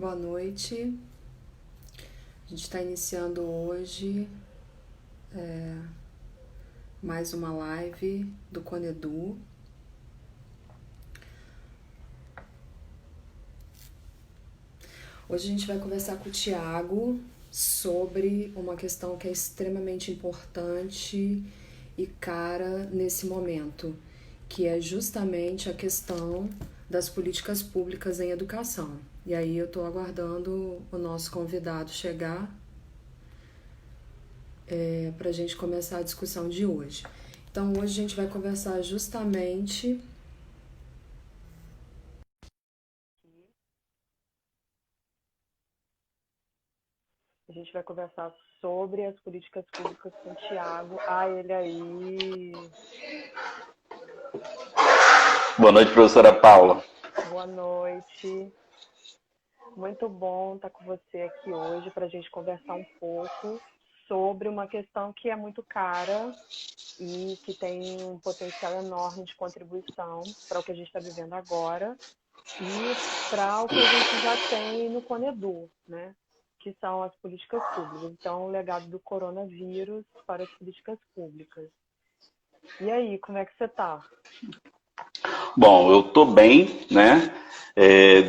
Boa noite. A gente está iniciando hoje mais uma live do Conedu. Hoje a gente vai conversar com o Tiago sobre uma questão que é extremamente importante e cara nesse momento, que é justamente a questão das políticas públicas em educação. E aí eu estou aguardando o nosso convidado chegar para a gente começar a discussão de hoje. Então, hoje a gente vai conversar justamente. A gente vai conversar sobre as políticas públicas com o Tiago. Ele aí. Boa noite, professora Paula. Boa noite. Muito bom estar com você aqui hoje para a gente conversar um pouco sobre uma questão que é muito cara e que tem um potencial enorme de contribuição para o que a gente está vivendo agora e para o que a gente já tem no Conedu, né? Que são as políticas públicas. Então, o legado do coronavírus para as políticas públicas. E aí, como é que você está? Bom, eu tô bem, né?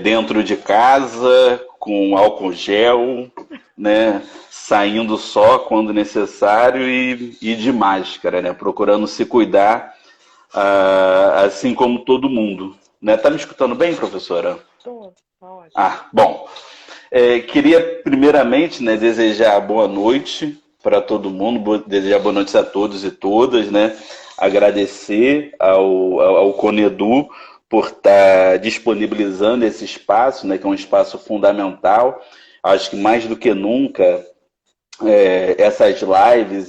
Dentro de casa, com álcool gel, né? Saindo só quando necessário e de máscara, né? Procurando se cuidar, assim como todo mundo. Né? Tá me escutando bem, professora? Tô, tá ótimo. Bom. Queria primeiramente, né, desejar boa noite para todo mundo, desejar boa noite a todos e todas, né? Agradecer ao Conedu por estar disponibilizando esse espaço, né, que é um espaço fundamental. Acho que mais do que nunca essas lives,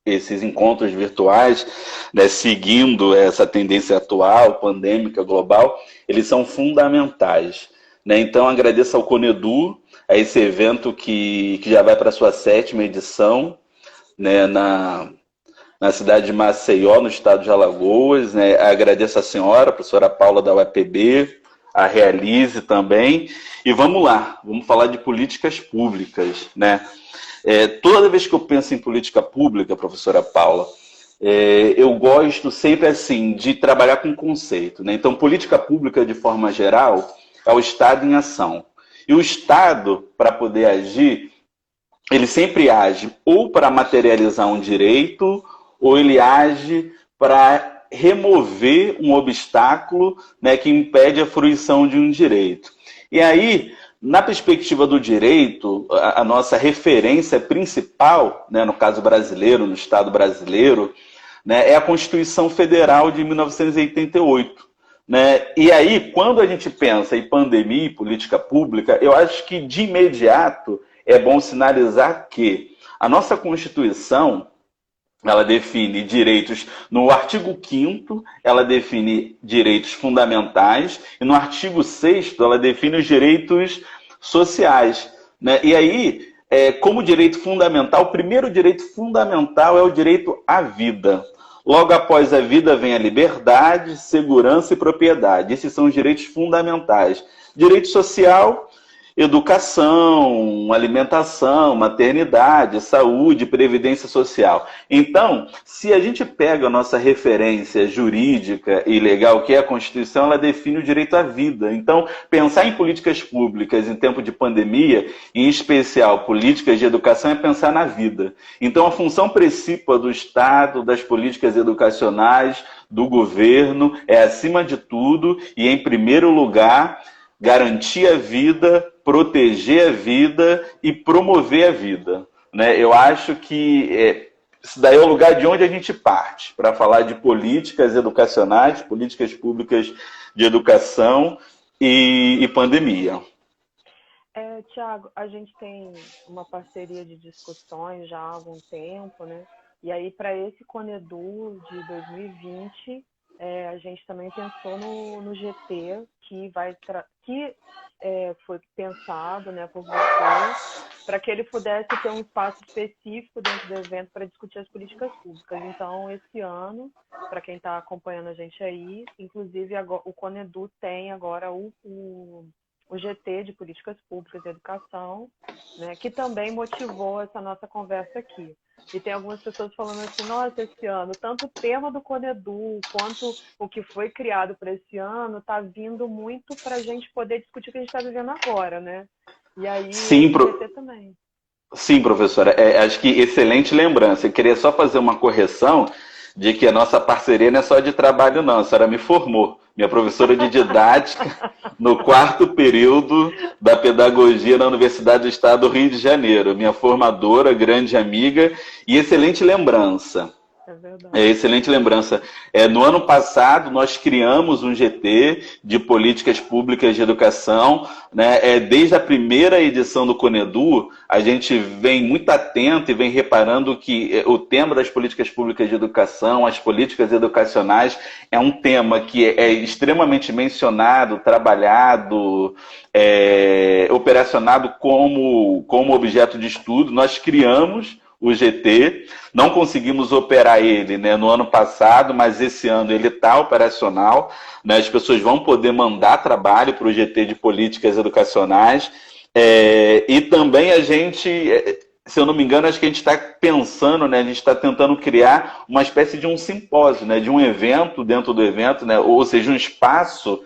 esses encontros virtuais, né, seguindo essa tendência atual, pandêmica, global, eles são fundamentais. Né? Então, agradeço ao Conedu, a esse evento que já vai para a sua 7ª edição, né, na cidade de Maceió, no estado de Alagoas. Né? Agradeço a senhora, a professora Paula da UEPB, a Realize também. E vamos lá, vamos falar de políticas públicas, né? Toda vez que eu penso em política pública, professora Paula, eu gosto sempre assim de trabalhar com conceito. Né? Então, política pública, de forma geral, é o Estado em ação. E o Estado, para poder agir, ele sempre age ou para materializar um direito, ou ele age para remover um obstáculo, né, que impede a fruição de um direito. E aí, na perspectiva do direito, a nossa referência principal, né, no caso brasileiro, no Estado brasileiro, né, é a Constituição Federal de 1988. Né? E aí, quando a gente pensa em pandemia e política pública, eu acho que de imediato é bom sinalizar que a nossa Constituição, ela define direitos, no artigo 5º, ela define direitos fundamentais, e no artigo 6º, ela define os direitos sociais. Né? E aí, como direito fundamental, o primeiro direito fundamental é o direito à vida. Logo após a vida vem a liberdade, segurança e propriedade. Esses são os direitos fundamentais. Direito social, educação, alimentação, maternidade, saúde, previdência social. Então, se a gente pega a nossa referência jurídica e legal, que é a Constituição, ela define o direito à vida. Então, pensar em políticas públicas em tempo de pandemia, em especial políticas de educação, é pensar na vida. Então, a função principal do Estado, das políticas educacionais, do governo, é, acima de tudo e em primeiro lugar, garantir a vida, proteger a vida e promover a vida. Né? Eu acho que isso daí é o lugar de onde a gente parte para falar de políticas educacionais, políticas públicas de educação e pandemia. Tiago, a gente tem uma parceria de discussões já há algum tempo, né? E aí, para esse Conedu de 2020, a gente também pensou no GT, que foi pensado, né, por você, para que ele pudesse ter um espaço específico dentro do evento para discutir as políticas públicas. Então, esse ano, para quem está acompanhando a gente aí, inclusive agora, o Conedu tem agora o GT de Políticas Públicas e Educação, né, que também motivou essa nossa conversa aqui. E tem algumas pessoas falando assim, nossa, esse ano, tanto o tema do Conedu quanto o que foi criado para esse ano está vindo muito para a gente poder discutir o que a gente está vivendo agora, né? E aí Sim, esse GT também. Sim, professora. Acho que excelente lembrança. Eu queria só fazer uma correção de que a nossa parceria não é só de trabalho, não. A senhora me formou. Minha professora de didática no 4º período da pedagogia na Universidade do Estado do Rio de Janeiro. Minha formadora, grande amiga e excelente lembrança. É verdade. Excelente lembrança. No ano passado, nós criamos um GT de políticas públicas de educação, né? Desde a primeira edição do Conedu, a gente vem muito atento e vem reparando que o tema das políticas públicas de educação, as políticas educacionais, é um tema que é extremamente mencionado, trabalhado, operacionado como objeto de estudo. Nós criamos o GT, não conseguimos operar ele, né, no ano passado, mas esse ano ele está operacional, né, as pessoas vão poder mandar trabalho para o GT de políticas educacionais, e também a gente, se eu não me engano, acho que a gente está pensando, né, a gente está tentando criar uma espécie de um simpósio, né, de um evento dentro do evento, né, ou seja, um espaço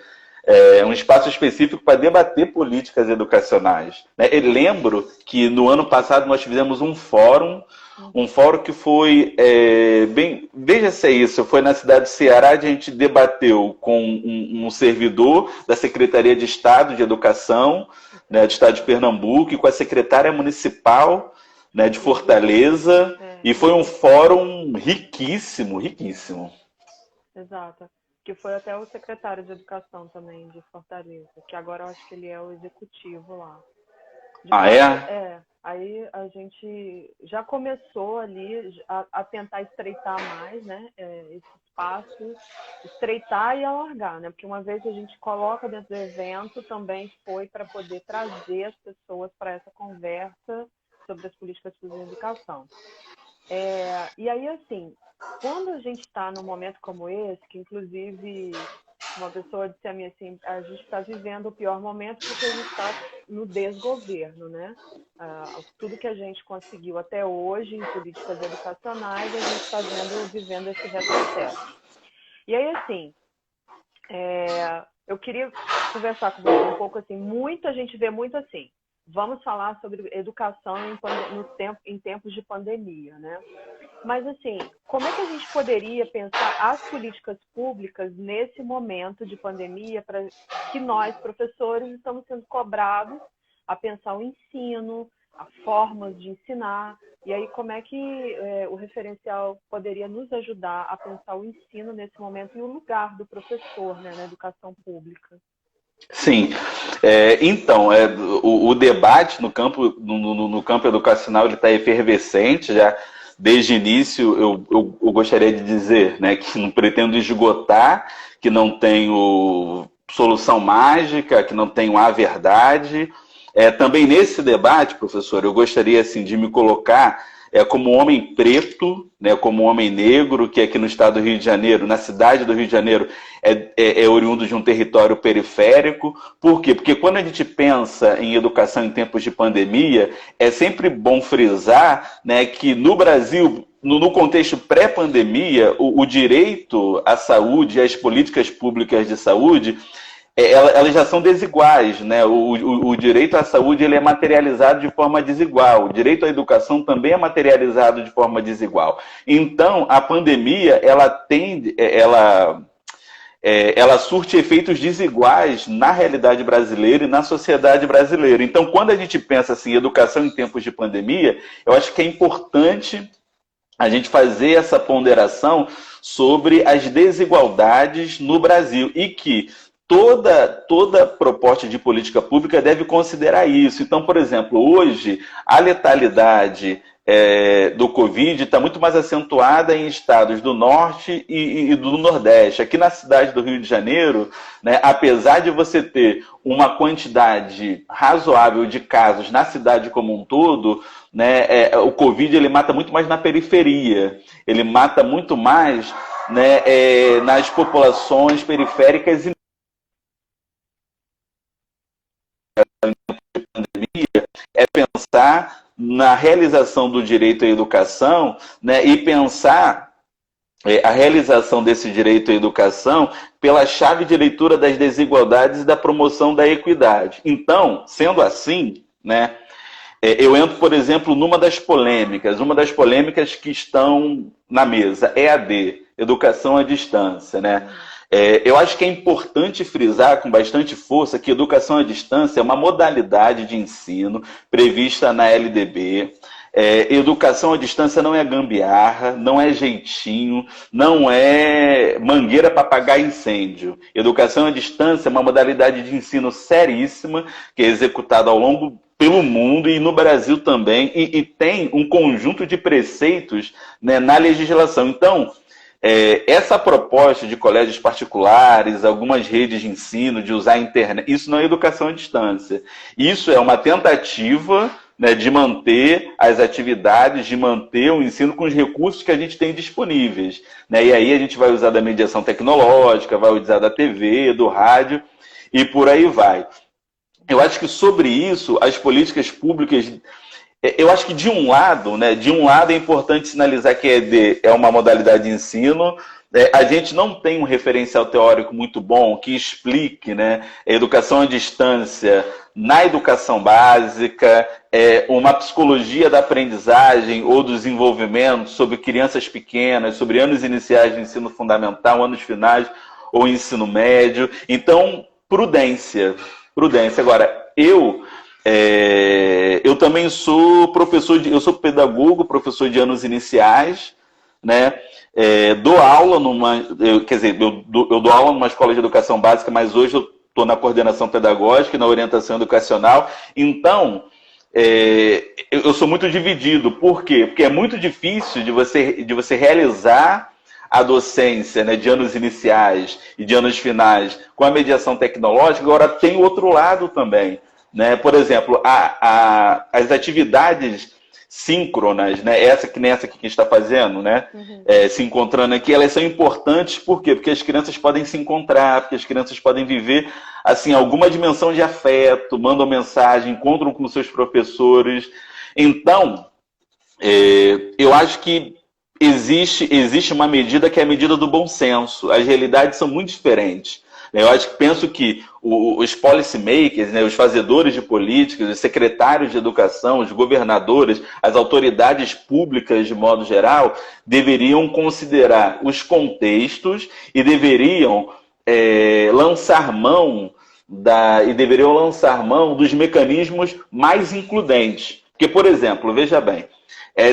específico para debater políticas educacionais. Eu lembro que no ano passado nós fizemos um fórum que foi veja se é isso, foi na cidade do Ceará, a gente debateu com um servidor da Secretaria de Estado de Educação, né, do Estado de Pernambuco, e com a secretária municipal, né, de Fortaleza, e foi um fórum riquíssimo. Exato. Que foi até o secretário de Educação também de Fortaleza, que agora eu acho que ele é o executivo lá. Aí a gente já começou ali a tentar estreitar mais, né, esse espaço, estreitar e alargar, né, porque uma vez a gente coloca dentro do evento, também foi para poder trazer as pessoas para essa conversa sobre as políticas públicas de educação. E aí, assim, quando a gente está num momento como esse, que inclusive uma pessoa disse a mim assim, a gente está vivendo o pior momento porque a gente está no desgoverno, né? Tudo que a gente conseguiu até hoje em políticas educacionais, a gente está vivendo esse retrocesso. E aí, assim, eu queria conversar com você um pouco, assim, a gente vê muito assim, vamos falar sobre educação em tempos de pandemia, né? Mas, assim, como é que a gente poderia pensar as políticas públicas nesse momento de pandemia para que nós, professores, estamos sendo cobrados a pensar o ensino, as formas de ensinar, e aí como é que o referencial poderia nos ajudar a pensar o ensino nesse momento e o lugar do professor, né, na educação pública? Sim, então, o debate no campo educacional ele está efervescente, já desde o início eu gostaria de dizer, né, que não pretendo esgotar, que não tenho solução mágica, que não tenho a verdade. Também nesse debate, professor, eu gostaria assim, de me colocar como homem preto, né, como homem negro, que aqui no estado do Rio de Janeiro, na cidade do Rio de Janeiro, é oriundo de um território periférico. Por quê? Porque quando a gente pensa em educação em tempos de pandemia, é sempre bom frisar, né, que no Brasil, no contexto pré-pandemia, o direito à saúde, as políticas públicas de saúde, elas já são desiguais, né? O direito à saúde ele é materializado de forma desigual. O direito à educação também é materializado de forma desigual. Então, a pandemia ela surte efeitos desiguais na realidade brasileira e na sociedade brasileira. Então, quando a gente pensa assim, educação em tempos de pandemia, eu acho que é importante a gente fazer essa ponderação sobre as desigualdades no Brasil e que toda proposta de política pública deve considerar isso. Então, por exemplo, hoje a letalidade do Covid está muito mais acentuada em estados do Norte e do Nordeste. Aqui na cidade do Rio de Janeiro, né, apesar de você ter uma quantidade razoável de casos na cidade como um todo, né, o Covid ele mata muito mais na periferia, ele mata muito mais, né, nas populações periféricas e pensar na realização do direito à educação, né, e pensar a realização desse direito à educação pela chave de leitura das desigualdades e da promoção da equidade. Então, sendo assim, né, eu entro, por exemplo, numa das polêmicas que estão na mesa, EAD, Educação à Distância, né? Eu acho que é importante frisar com bastante força que educação à distância é uma modalidade de ensino prevista na LDB. Educação à distância não é gambiarra, não é jeitinho, não é mangueira para apagar incêndio. Educação à distância é uma modalidade de ensino seríssima, que é executada ao longo pelo mundo e no Brasil também, e tem um conjunto de preceitos, né, na legislação. Então, essa proposta de colégios particulares, algumas redes de ensino, de usar a internet, isso não é educação à distância. Isso é uma tentativa, né, de manter as atividades, de manter o ensino com os recursos que a gente tem disponíveis, né? E aí a gente vai usar da mediação tecnológica, vai usar da TV, do rádio e por aí vai. Eu acho que sobre isso, as políticas públicas, eu acho que de um lado é importante sinalizar que EAD é uma modalidade de ensino. A gente não tem um referencial teórico muito bom que explique, né, a educação à distância na educação básica, uma psicologia da aprendizagem ou do desenvolvimento sobre crianças pequenas, sobre anos iniciais de ensino fundamental, anos finais ou ensino médio. Então, prudência. Agora, eu também sou professor, eu sou pedagogo, professor de anos iniciais, né? Dou aula eu dou aula numa escola de educação básica, mas hoje eu estou na coordenação pedagógica e na orientação educacional. Então, eu sou muito dividido. Por quê? Porque é muito difícil de você realizar a docência, né, de anos iniciais e de anos finais com a mediação tecnológica. Agora tem o outro lado também, né? Por exemplo, as atividades síncronas, né? Essa que a gente está fazendo, né? Se encontrando aqui, elas são importantes. Por quê? Porque as crianças podem se encontrar, porque as crianças podem viver assim alguma dimensão de afeto, mandam mensagem, encontram com seus professores. Então, eu acho que existe uma medida que é a medida do bom senso. As realidades são muito diferentes. Eu penso que os policymakers, né, os fazedores de políticas, os secretários de educação, os governadores, as autoridades públicas de modo geral, deveriam considerar os contextos e deveriam lançar mão dos mecanismos mais includentes. Porque, por exemplo, veja bem,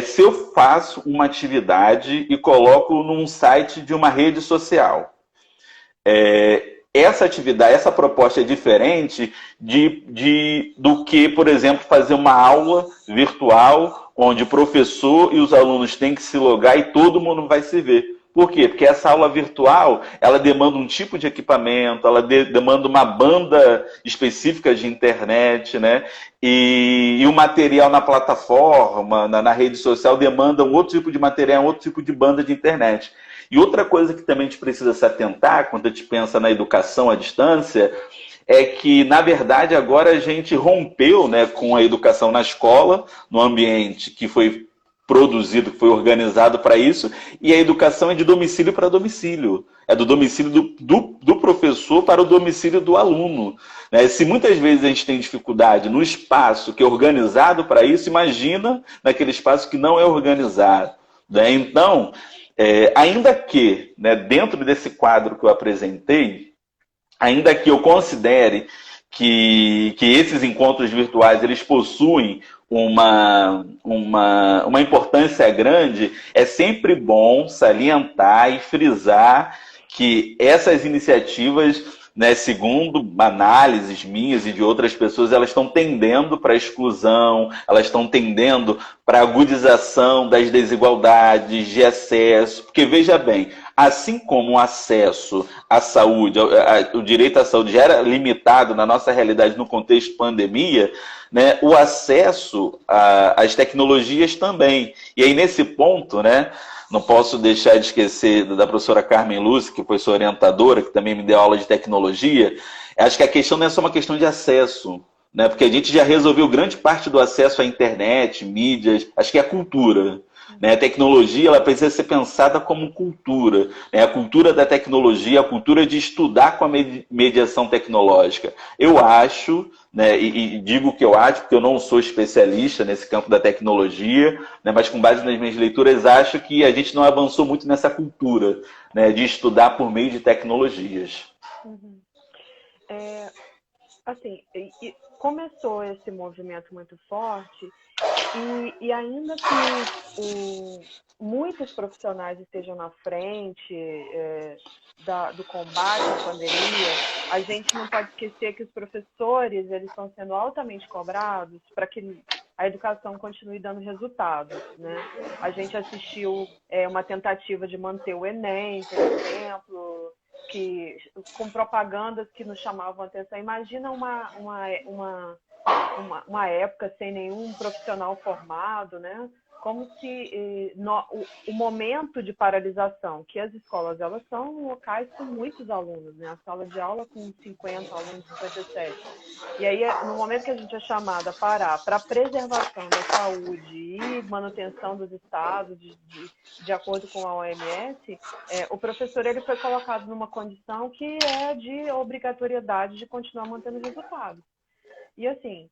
se eu faço uma atividade e coloco num site de uma rede social, essa proposta é diferente do que, por exemplo, fazer uma aula virtual onde o professor e os alunos têm que se logar e todo mundo vai se ver. Por quê? Porque essa aula virtual, ela demanda um tipo de equipamento, ela demanda uma banda específica de internet, né? E o material na plataforma, na rede social, demanda um outro tipo de material, um outro tipo de banda de internet. E outra coisa que também a gente precisa se atentar quando a gente pensa na educação à distância é que, na verdade, agora a gente rompeu, né, com a educação na escola, no ambiente que foi produzido, que foi organizado para isso, e a educação é de domicílio para domicílio. É do domicílio do professor para o domicílio do aluno, né? Se muitas vezes a gente tem dificuldade no espaço que é organizado para isso, imagina naquele espaço que não é organizado, né? Então, ainda que, né, dentro desse quadro que eu apresentei, ainda que eu considere que esses encontros virtuais eles possuem uma importância grande, é sempre bom salientar e frisar que essas iniciativas, né, segundo análises minhas e de outras pessoas, elas estão tendendo para a exclusão, elas estão tendendo para a agudização das desigualdades de acesso. Porque, veja bem, assim como o acesso à saúde, o direito à saúde já era limitado na nossa realidade no contexto de pandemia, né, o acesso às tecnologias também. E aí, nesse ponto, né, não posso deixar de esquecer da professora Carmen Lúcia, que foi sua orientadora, que também me deu aula de tecnologia. Acho que a questão não é só uma questão de acesso, né? Porque a gente já resolveu grande parte do acesso à internet, mídias, acho que é a cultura. Né? A tecnologia ela precisa ser pensada como cultura. Né? A cultura da tecnologia, a cultura de estudar com a mediação tecnológica. Eu acho, né, e digo que eu acho, porque eu não sou especialista nesse campo da tecnologia, né, mas com base nas minhas leituras, acho que a gente não avançou muito nessa cultura, né, de estudar por meio de tecnologias. Uhum. Assim, começou esse movimento muito forte e ainda que muitos profissionais estejam na frente do combate à pandemia, a gente não pode esquecer que os professores eles estão sendo altamente cobrados para que a educação continue dando resultados, né? A gente assistiu uma tentativa de manter o Enem, por exemplo, com propagandas que nos chamavam a atenção. Imagina uma época sem nenhum profissional formado, né? Como se o momento de paralisação, que as escolas elas são locais com muitos alunos, né? A sala de aula com 50 alunos, 57. E aí, no momento que a gente é chamado a parar para a preservação da saúde e manutenção dos estados, de acordo com a OMS, o professor ele foi colocado numa condição que é de obrigatoriedade de continuar mantendo resultados. E assim,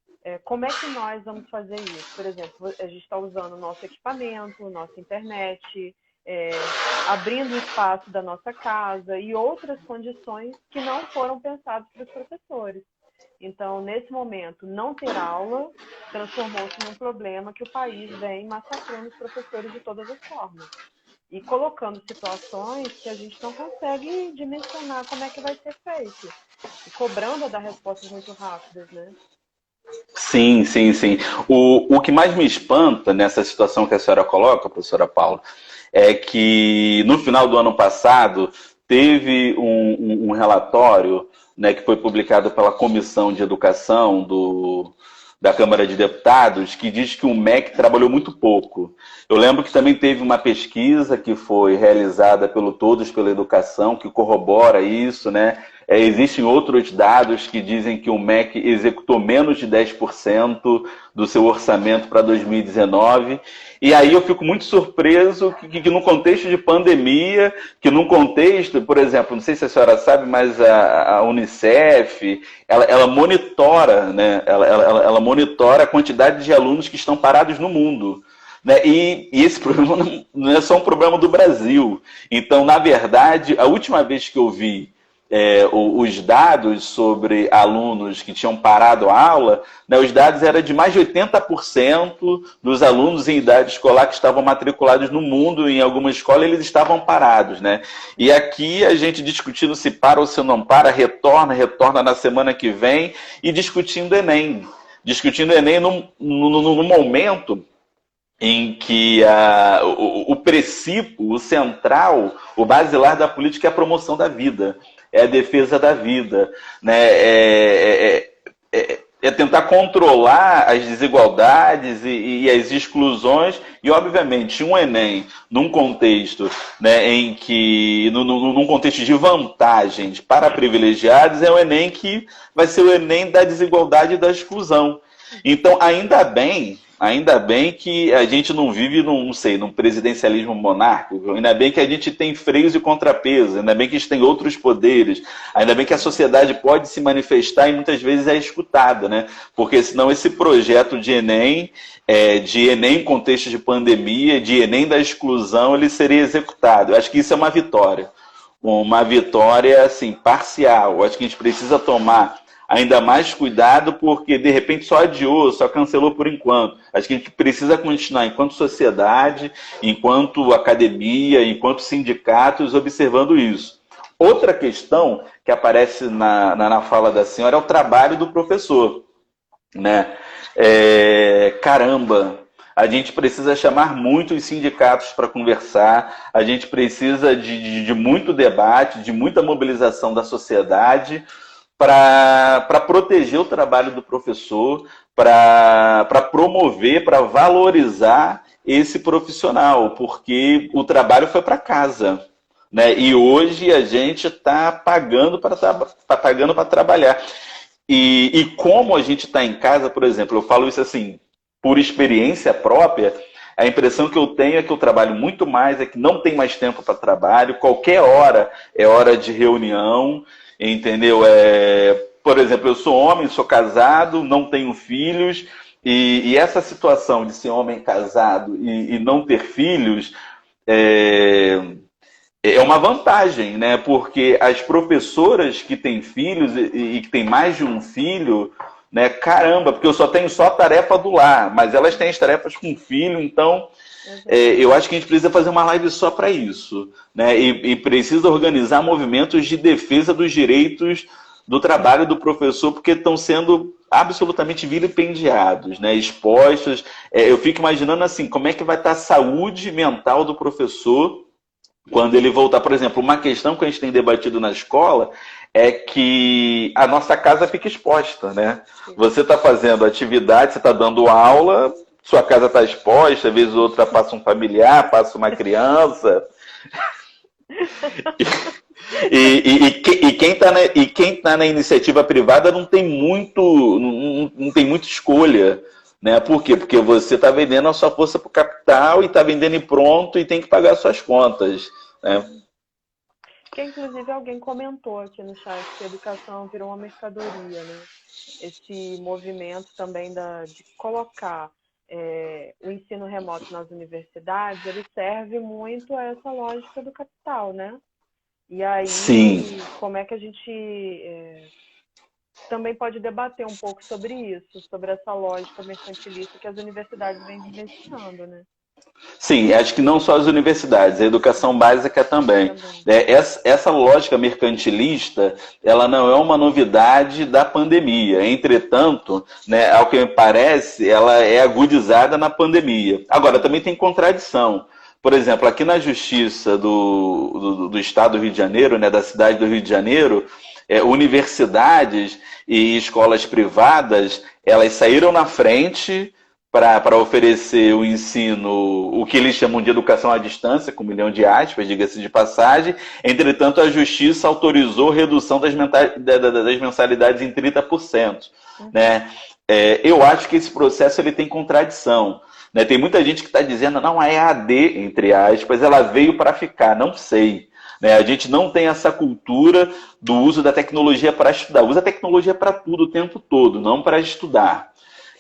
como é que nós vamos fazer isso? Por exemplo, a gente está usando o nosso equipamento, nossa internet, abrindo o espaço da nossa casa e outras condições que não foram pensadas para os professores. Então, nesse momento, não ter aula transformou-se num problema que o país vem massacrando os professores de todas as formas. E colocando situações que a gente não consegue dimensionar como é que vai ser feito. E cobrando a dar respostas muito rápidas, né? Sim, sim, sim. O que mais me espanta nessa situação que a senhora coloca, professora Paula, é que no final do ano passado teve um relatório, né, que foi publicado pela Comissão de Educação da Câmara de Deputados, que diz que o MEC trabalhou muito pouco. Eu lembro que também teve uma pesquisa que foi realizada pelo Todos pela Educação, que corrobora isso, né? Existem outros dados que dizem que o MEC executou menos de 10% do seu orçamento para 2019. E aí eu fico muito surpreso que no contexto de pandemia, que num contexto, por exemplo, não sei se a senhora sabe, mas a Unicef, ela monitora, né? Ela monitora a quantidade de alunos que estão parados no mundo. Né? E esse problema não é só um problema do Brasil. Então, na verdade, a última vez que eu vi os dados sobre alunos que tinham parado a aula, né, os dados eram de mais de 80% dos alunos em idade escolar que estavam matriculados no mundo, em alguma escola, eles estavam parados. Né? E aqui a gente discutindo se para ou se não para, retorna na semana que vem, e discutindo o Enem. Discutindo o Enem no momento em que o princípio, o central, o basilar da política é a promoção da vida, é a defesa da vida, né? É tentar controlar as desigualdades e as exclusões, e obviamente um Enem num contexto, né, em que num contexto de vantagens para privilegiados, é o Enem que vai ser o Enem da desigualdade e da exclusão. Então, ainda bem que a gente não vive num presidencialismo monárquico, ainda bem que a gente tem freios e contrapesos, ainda bem que a gente tem outros poderes, ainda bem que a sociedade pode se manifestar e muitas vezes é escutada, né? Porque senão esse projeto de Enem em contexto de pandemia, de Enem da exclusão, ele seria executado. Eu acho que isso é uma vitória assim, parcial. Eu acho que a gente precisa tomar ainda mais cuidado, porque de repente só adiou, só cancelou por enquanto. Acho que a gente precisa continuar, enquanto sociedade, enquanto academia, enquanto sindicatos, observando isso. Outra questão que aparece na fala da senhora é o trabalho do professor. Né? Caramba! A gente precisa chamar muito os sindicatos para conversar, a gente precisa de muito debate, de muita mobilização da sociedade, para proteger o trabalho do professor, para promover, para valorizar esse profissional, porque o trabalho foi para casa, né? E hoje a gente está pagando para trabalhar. E como a gente está em casa, por exemplo, eu falo isso assim, por experiência própria, a impressão que eu tenho é que eu trabalho muito mais, é que não tem mais tempo para trabalho, qualquer hora é hora de reunião, entendeu? Por exemplo, eu sou homem, sou casado, não tenho filhos, e essa situação de ser homem casado e não ter filhos é, é uma vantagem, né? Porque as professoras que têm filhos e que têm mais de um filho, né? Caramba, porque eu só tenho só a tarefa do lar, mas elas têm as tarefas com o filho, então eu acho que a gente precisa fazer uma live só para isso, né? E precisa organizar movimentos de defesa dos direitos do trabalho do professor, porque estão sendo absolutamente vilipendiados, né? Expostos. Eu fico imaginando assim, como é que vai estar a saúde mental do professor quando ele voltar. Por exemplo, uma questão que a gente tem debatido na escola é que a nossa casa fica exposta, né? Você está fazendo atividade, você está dando aula, sua casa está exposta, às vezes outra passa um familiar, passa uma criança. E quem tá na iniciativa privada não tem muita escolha, né? Por quê? Porque você está vendendo a sua força para o capital e está vendendo e pronto e tem que pagar suas contas, né? Que inclusive alguém comentou aqui no chat que a educação virou uma mercadoria, né? Esse movimento também de colocar o ensino remoto nas universidades, ele serve muito a essa lógica do capital, né? E aí, Sim. como é que a gente também pode debater um pouco sobre isso, sobre essa lógica mercantilista que as universidades vêm vivenciando, né? Sim, acho que não só as universidades, a educação básica também. Essa lógica mercantilista, ela não é uma novidade da pandemia. Entretanto, né, ao que me parece, ela é agudizada na pandemia. Agora, também tem contradição. Por exemplo, aqui na Justiça do Estado do Rio de Janeiro, né, da cidade do Rio de Janeiro, universidades e escolas privadas, elas saíram na frente para oferecer o ensino, o que eles chamam de educação à distância, com 1 milhão de aspas, diga-se de passagem. Entretanto, a Justiça autorizou redução das mensalidades em 30%. Né? Eu acho que esse processo ele tem contradição. Né? Tem muita gente que está dizendo, não, a EAD, entre aspas, ela veio para ficar, não sei. Né? A gente não tem essa cultura do uso da tecnologia para estudar. Usa a tecnologia para tudo o tempo todo, não para estudar.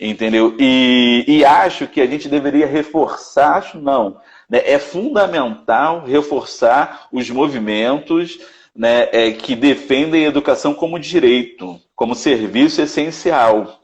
Entendeu? E acho que a gente deveria reforçar, acho não, né? É fundamental reforçar os movimentos, né, que defendem a educação como direito, como serviço essencial.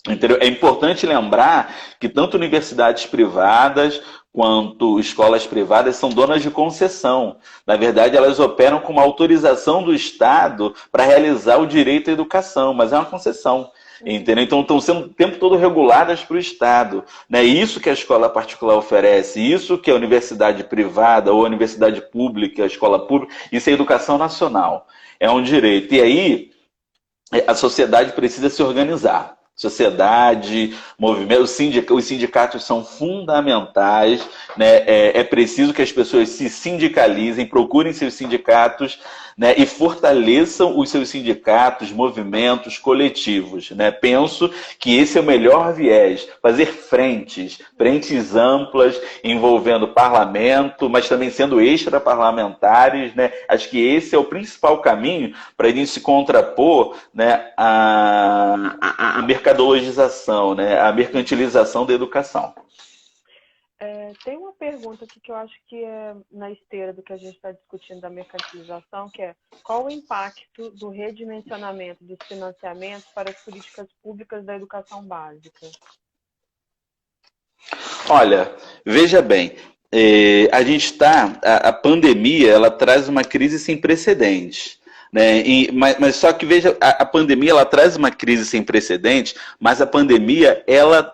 Entendeu? É importante lembrar que tanto universidades privadas quanto escolas privadas são donas de concessão. Na verdade, elas operam com uma autorização do Estado para realizar o direito à educação, mas é uma concessão. Entendeu? Então estão sendo o tempo todo reguladas para o Estado. Né? Isso que a escola particular oferece, isso que a universidade privada ou a universidade pública, a escola pública, isso é educação nacional. É um direito. E aí a sociedade precisa se organizar. Sociedade, movimento, os sindicatos são fundamentais, né? É preciso que as pessoas se sindicalizem, procurem seus sindicatos, né? E fortaleçam os seus sindicatos, movimentos coletivos. Né? Penso que esse é o melhor viés, fazer frentes amplas, envolvendo parlamento, mas também sendo extraparlamentares. Né? Acho que esse é o principal caminho para a gente se contrapor, né, a mercadologização, né, a mercantilização da educação. Tem uma pergunta aqui que eu acho que é na esteira do que a gente está discutindo da mercantilização, que é qual o impacto do redimensionamento dos financiamentos para as políticas públicas da educação básica? Olha, veja bem, a pandemia, ela traz uma crise sem precedentes. Né? Mas só que veja, a pandemia ela traz uma crise sem precedentes, mas a pandemia, ela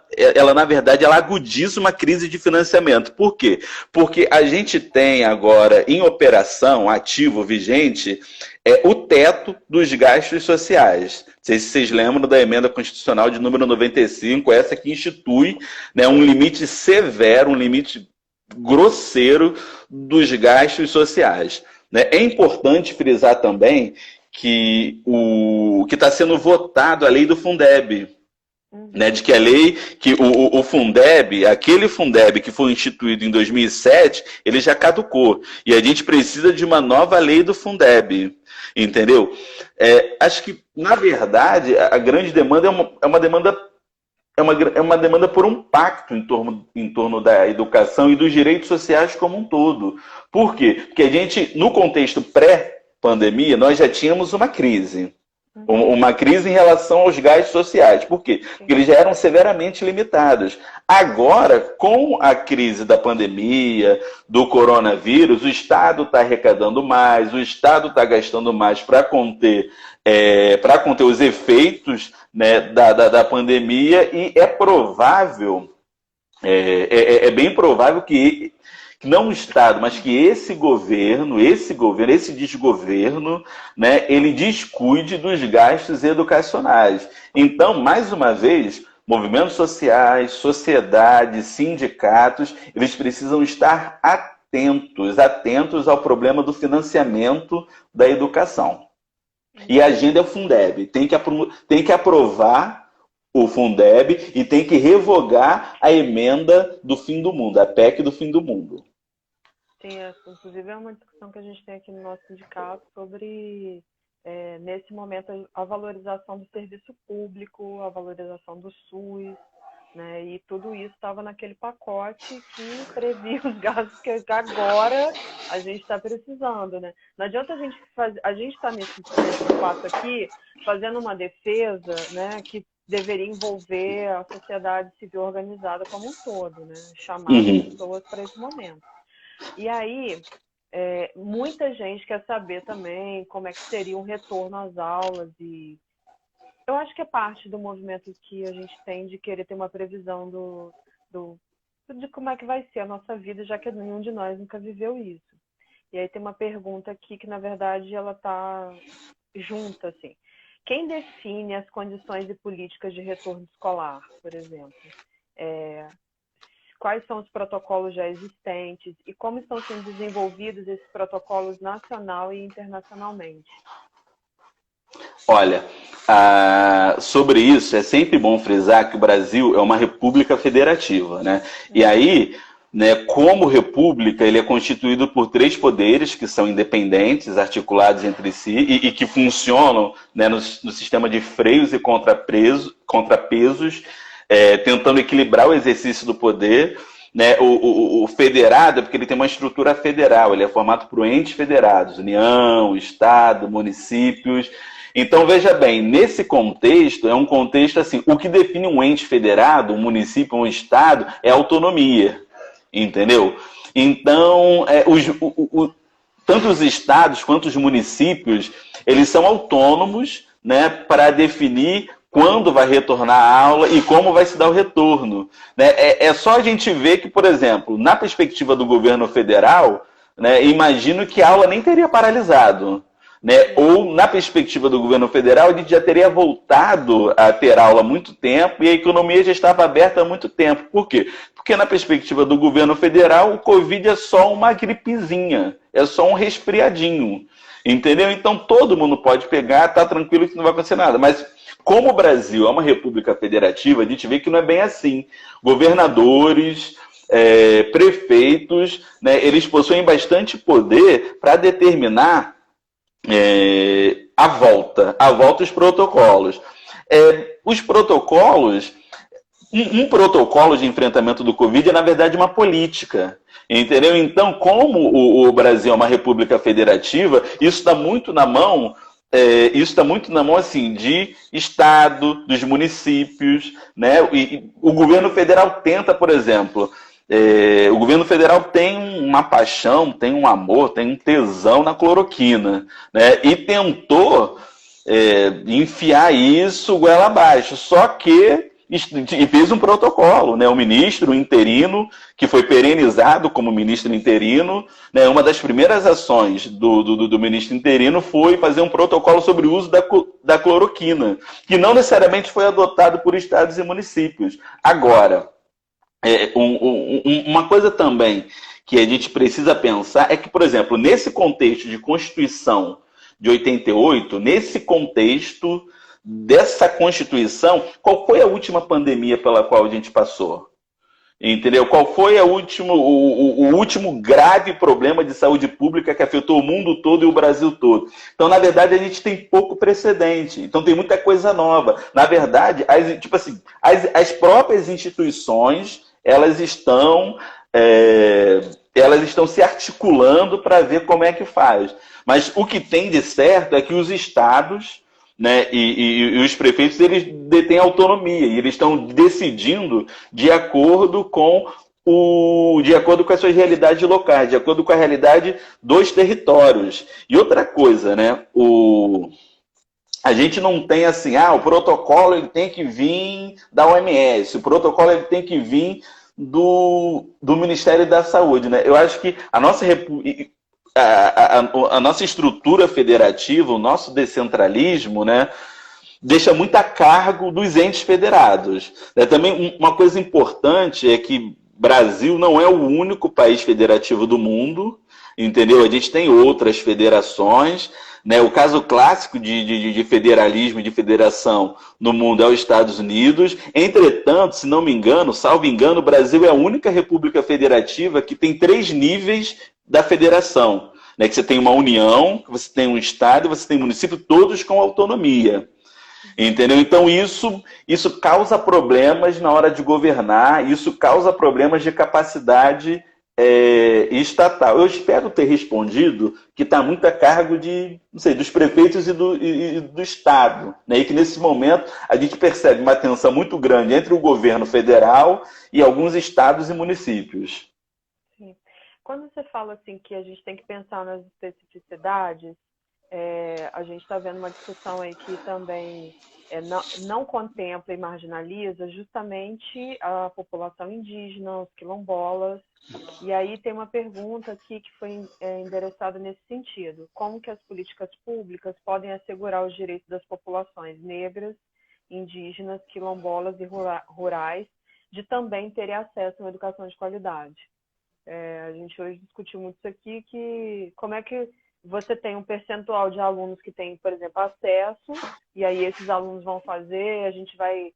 na verdade, ela agudiza uma crise de financiamento. Por quê? Porque a gente tem agora em operação, ativo, vigente, o teto dos gastos sociais. Não sei se vocês lembram da emenda constitucional de número 95, essa que institui, né, um limite severo, um limite grosseiro dos gastos sociais. É importante frisar também que está sendo votado a lei do Fundeb. Né, de que a lei, que o Fundeb, aquele Fundeb que foi instituído em 2007, ele já caducou. E a gente precisa de uma nova lei do Fundeb, entendeu? Acho que, na verdade, a grande demanda é uma demanda por um pacto em torno da educação e dos direitos sociais como um todo. Por quê? Porque a gente, no contexto pré-pandemia, nós já tínhamos uma crise. Uma crise em relação aos gastos sociais. Por quê? Porque eles já eram severamente limitados. Agora, com a crise da pandemia, do coronavírus, o Estado está arrecadando mais, o Estado está gastando mais para conter os efeitos, né, da pandemia, e é provável, bem provável que não o Estado, mas que esse desgoverno, né, ele descuide dos gastos educacionais. Então, mais uma vez, movimentos sociais, sociedade, sindicatos, eles precisam estar atentos ao problema do financiamento da educação. E a agenda é o Fundeb. Tem que aprovar o Fundeb e tem que revogar a emenda do fim do mundo, a PEC do fim do mundo. Sim, inclusive é uma discussão que a gente tem aqui no nosso sindicato sobre, nesse momento, a valorização do serviço público, a valorização do SUS, né? E tudo isso estava naquele pacote que previa os gastos que agora a gente está precisando, né? Não adianta a gente está nesse espaço aqui fazendo uma defesa, né, que deveria envolver a sociedade civil organizada como um todo, né? Chamar as pessoas para esse momento. E aí, muita gente quer saber também como é que seria um retorno às aulas, e eu acho que é parte do movimento que a gente tem de querer ter uma previsão de como é que vai ser a nossa vida, já que nenhum de nós nunca viveu isso. E aí tem uma pergunta aqui que, na verdade, ela está junta, assim. Quem define as condições e políticas de retorno escolar, por exemplo? Quais são os protocolos já existentes e como estão sendo desenvolvidos esses protocolos nacional e internacionalmente? Olha, sobre isso, é sempre bom frisar que o Brasil é uma república federativa, né? E aí, né, como república, ele é constituído por 3 poderes que são independentes, articulados entre si e que funcionam, né, no sistema de freios e contrapesos, tentando equilibrar o exercício do poder, né? O federado é porque ele tem uma estrutura federal, ele é formado por entes federados, União, Estado, municípios. Então, veja bem, nesse contexto, é um contexto assim, o que define um ente federado, um município, um Estado, é autonomia, entendeu? Então, tanto os estados quanto os municípios, eles são autônomos, né, para definir quando vai retornar a aula e como vai se dar o retorno, né? É só a gente ver que, por exemplo, na perspectiva do governo federal, né, imagino que a aula nem teria paralisado, né? Ou, na perspectiva do governo federal, a gente já teria voltado a ter aula há muito tempo e a economia já estava aberta há muito tempo. Por quê? Porque, na perspectiva do governo federal, o Covid é só uma gripezinha, é só um resfriadinho, entendeu? Então, todo mundo pode pegar, tá tranquilo que não vai acontecer nada. Mas, como o Brasil é uma república federativa, a gente vê que não é bem assim. Governadores, prefeitos, né, eles possuem bastante poder para determinar a volta os protocolos. Os protocolos, um protocolo de enfrentamento do Covid é, na verdade, uma política. Entendeu? Então, como o Brasil é uma república federativa, isso está muito na mão. Isso está muito na mão assim, de Estado, dos municípios, né? E o governo federal tenta, por exemplo, o governo federal tem uma paixão, tem um amor, tem um tesão na cloroquina, né? E tentou enfiar isso goela abaixo, só que fez um protocolo, né? O ministro interino, que foi perenizado como ministro interino, né? Uma das primeiras ações do ministro interino foi fazer um protocolo sobre o uso da cloroquina, que não necessariamente foi adotado por estados e municípios. Agora, uma coisa também que a gente precisa pensar é que, por exemplo, nesse contexto de constituição de 88, nesse contexto dessa Constituição, qual foi a última pandemia pela qual a gente passou? Entendeu? Qual foi o último grave problema de saúde pública que afetou o mundo todo e o Brasil todo? Então, na verdade, a gente tem pouco precedente. Então, tem muita coisa nova. Na verdade, as próprias instituições, elas estão se articulando para ver como é que faz. Mas o que tem de certo é que os estados, né, e os prefeitos, eles detêm autonomia e eles estão decidindo de acordo com as suas realidades locais, de acordo com a realidade dos territórios. E outra coisa, né, a gente não tem assim, o protocolo ele tem que vir da OMS, o protocolo ele tem que vir do Ministério da Saúde, né? Eu acho que a nossa estrutura federativa, o nosso descentralismo, né, deixa muito a cargo dos entes federados. Também uma coisa importante é que Brasil não é o único país federativo do mundo, entendeu? A gente tem outras federações, né? O caso clássico de federalismo e de federação no mundo é os Estados Unidos. Entretanto, se não me engano, salvo engano, o Brasil é a única república federativa que tem 3 níveis da federação, né? Que você tem uma união, você tem um estado, você tem um município, todos com autonomia. Entendeu? Então isso causa problemas na hora de governar, isso causa problemas de capacidade estatal. Eu espero ter respondido que está muito a cargo dos prefeitos e do Estado, né? E que nesse momento a gente percebe uma tensão muito grande entre o governo federal e alguns estados e municípios. Sim. Quando você fala assim que a gente tem que pensar nas especificidades, a gente está vendo uma discussão aí que também não contempla e marginaliza justamente a população indígena, os quilombolas. E aí tem uma pergunta aqui que foi endereçada nesse sentido. Como que as políticas públicas podem assegurar os direitos das populações negras, indígenas, quilombolas e rurais de também terem acesso a uma educação de qualidade? A gente hoje discutiu muito isso aqui, que como é que você tem um percentual de alunos que têm, por exemplo, acesso, e aí esses alunos vão fazer, a gente vai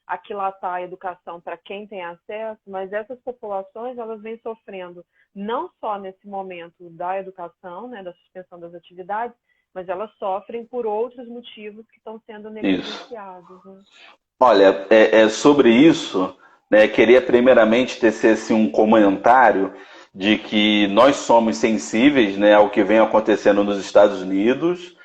aquilatar a educação para quem tem acesso, mas essas populações, elas vêm sofrendo não só nesse momento da educação, né, da suspensão das atividades, mas elas sofrem por outros motivos que estão sendo negligenciados. Né? Olha, sobre isso, né, queria primeiramente tecer assim, um comentário de que nós somos sensíveis, né, ao que vem acontecendo nos Estados Unidos,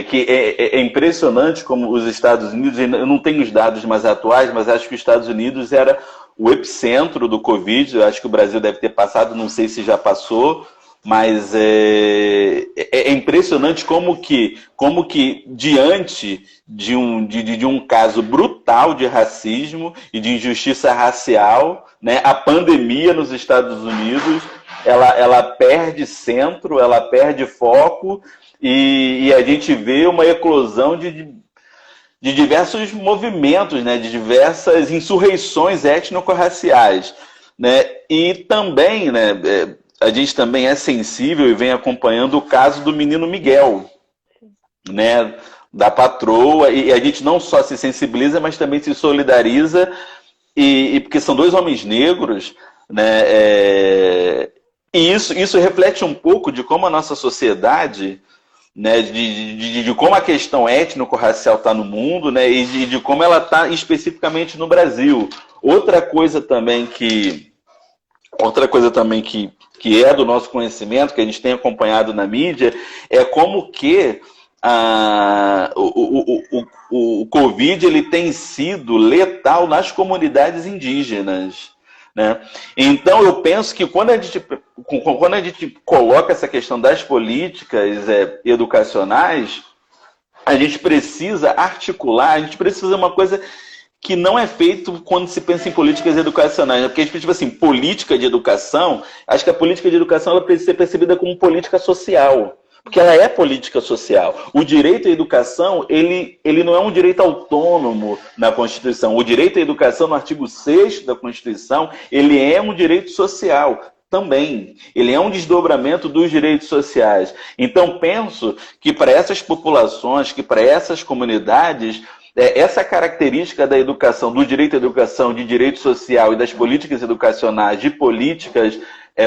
que é impressionante como os Estados Unidos, eu não tenho os dados mais atuais, mas acho que os Estados Unidos era o epicentro do Covid, eu acho que o Brasil deve ter passado, não sei se já passou, mas é impressionante como que diante de um caso brutal de racismo e de injustiça racial, né, a pandemia nos Estados Unidos, ela perde centro, ela perde foco e a gente vê uma eclosão de diversos movimentos, né, de diversas insurreições étnico-raciais, né, e também, né, a gente também é sensível e vem acompanhando o caso do menino Miguel, né, da patroa, e a gente não só se sensibiliza, mas também se solidariza, e porque são 2 homens negros, né, e isso reflete um pouco de como a nossa sociedade, né, de como a questão étnico-racial está no mundo, né, e de como ela está especificamente no Brasil. Outra coisa também que é do nosso conhecimento, que a gente tem acompanhado na mídia, é como que o Covid ele tem sido letal nas comunidades indígenas, né? Então, eu penso que quando a gente coloca essa questão das políticas educacionais, a gente precisa articular, a gente precisa de uma coisa que não é feito quando se pensa em políticas educacionais, né? Porque a gente tipo assim, política de educação, acho que a política de educação ela precisa ser percebida como política social, porque ela é política social. O direito à educação, ele não é um direito autônomo na Constituição. O direito à educação, no artigo 6º da Constituição, ele é um direito social. também. Ele é um desdobramento dos direitos sociais. Então, penso que para essas populações, que para essas comunidades, essa característica da educação, do direito à educação, de direito social e das políticas educacionais, de políticas